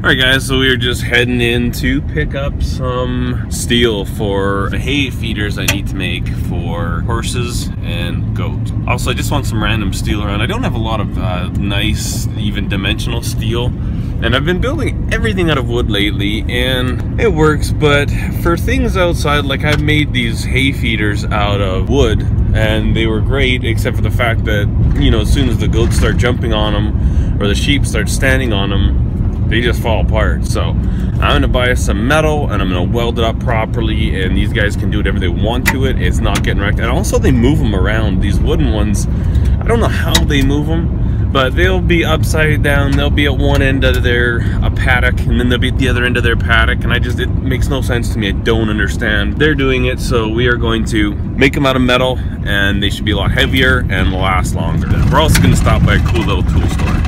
Alright guys, so we are just heading in to pick up some steel for the hay feeders I need to make for horses and goats. Also, I just want some random steel around. I don't have a lot of nice, even dimensional steel. And I've been building everything out of wood lately, and it works, but for things outside, like I've made these hay feeders out of wood, and they were great, except for the fact that, you know, as soon as the goats start jumping on them, or the sheep start standing on them, they just fall apart. So I'm gonna buy some metal and I'm gonna weld it up properly, and these guys can do whatever they want to it. It's not getting wrecked. And also they move them around. These wooden ones, I don't know how they move them, but they'll be upside down. They'll be at one end of their paddock, and then they'll be at the other end of their paddock, and it makes no sense to me. I don't understand. They're doing it, so we are going to make them out of metal, and they should be a lot heavier and last longer. We're also gonna stop by a cool little tool store.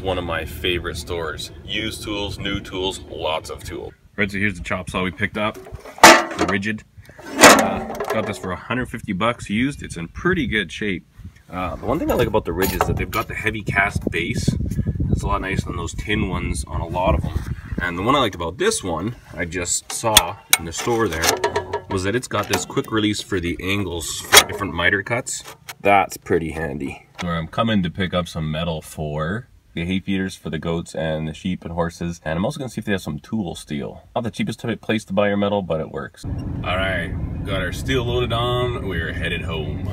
One of my favorite stores. Used tools, new tools, lots of tools. Right, so here's the chop saw we picked up, the Ridgid. Got this for 150 bucks used. It's in pretty good shape. The one thing I like about the Ridgid is that they've got the heavy cast base. It's a lot nicer than those tin ones on a lot of them. And the one I liked about this one, I just saw in the store there, was that it's got this quick release for the angles for different miter cuts. That's pretty handy. Where I'm coming to pick up some metal for the hay feeders for the goats and the sheep and horses, and I'm also gonna see if they have some tool steel. Not the cheapest place to buy your metal, but it works. All right, got our steel loaded on. We're headed home.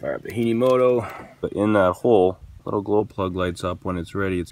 Fire up the Hinimoto, but in that hole, little glow plug lights up when it's ready.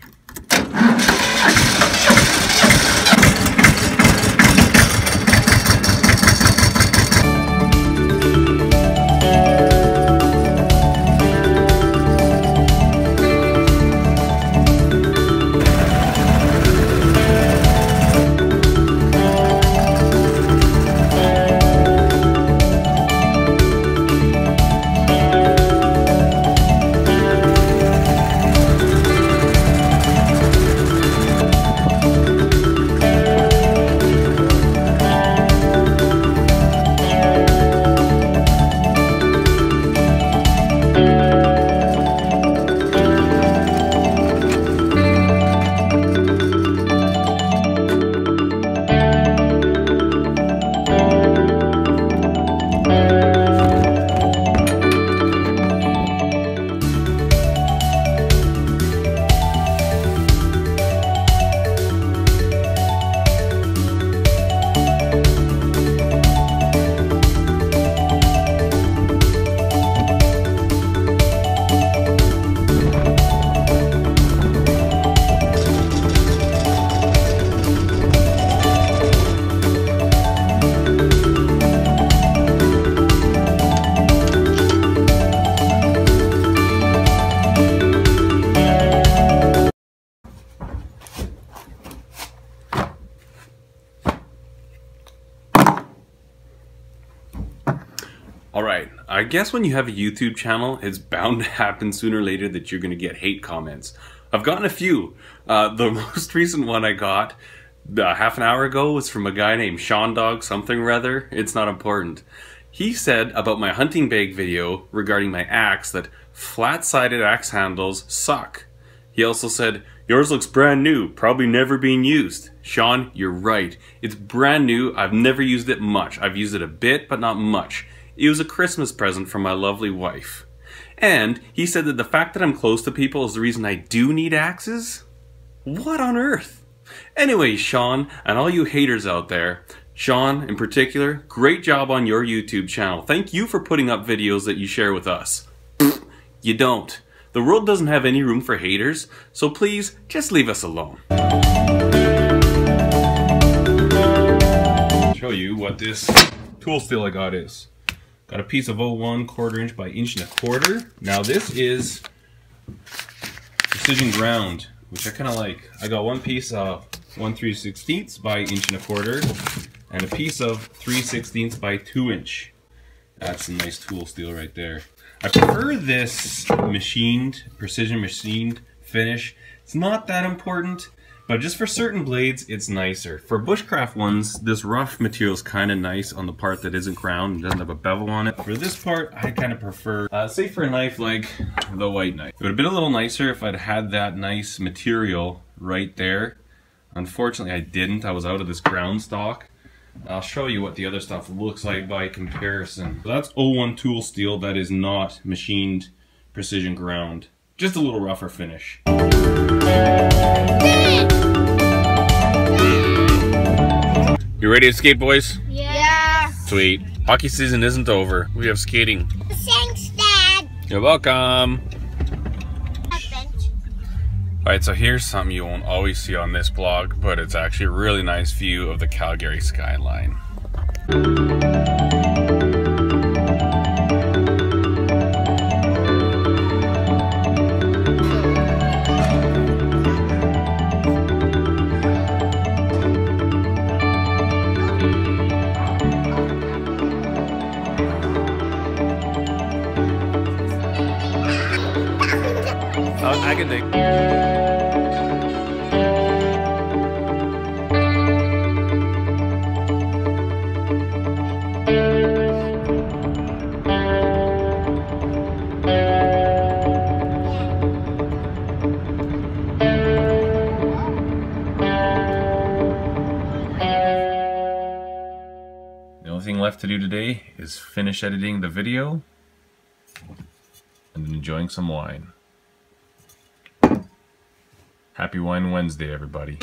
Alright, I guess when you have a YouTube channel, it's bound to happen sooner or later that you're going to get hate comments. I've gotten a few. The most recent one I got half an hour ago was from a guy named Sean Dog something or other. It's not important. He said about my hunting bag video regarding my axe that flat-sided axe handles suck. He also said, yours looks brand new, probably never been used. Sean, you're right. It's brand new. I've never used it much. I've used it a bit, but not much. It was a Christmas present from my lovely wife. And he said that the fact that I'm close to people is the reason I do need axes? What on earth? Anyway, Sean, and all you haters out there, Sean in particular, great job on your YouTube channel. Thank you for putting up videos that you share with us. You don't. The world doesn't have any room for haters, so please just leave us alone. Show you what this tool steel I got is. Got a piece of 01 1/4 inch by 1.25 inch. Now this is precision ground, which I kind of like. I got one piece of 1 3/16 by 1.25 inch and a piece of 3/16 by 2 inch. That's a nice tool steel right there. I prefer this machined, precision machined finish. It's not that important, but just for certain blades, it's nicer. For bushcraft ones, this rough material is kind of nice on the part that isn't crowned and doesn't have a bevel on it. For this part, I kind of prefer, say for a knife like the white knife. It would have been a little nicer if I'd had that nice material right there. Unfortunately, I didn't. I was out of this ground stock. I'll show you what the other stuff looks like by comparison. So that's 01 tool steel that is not machined precision ground. Just a little rougher finish. You ready to skate, boys? Yeah. Sweet. Hockey season isn't over. We have skating. Thanks, Dad. You're welcome. Alright, so here's something you won't always see on this vlog, but it's actually a really nice view of the Calgary skyline. I can dig. The only thing left to do today is finish editing the video and enjoying some wine. Happy Wine Wednesday, everybody.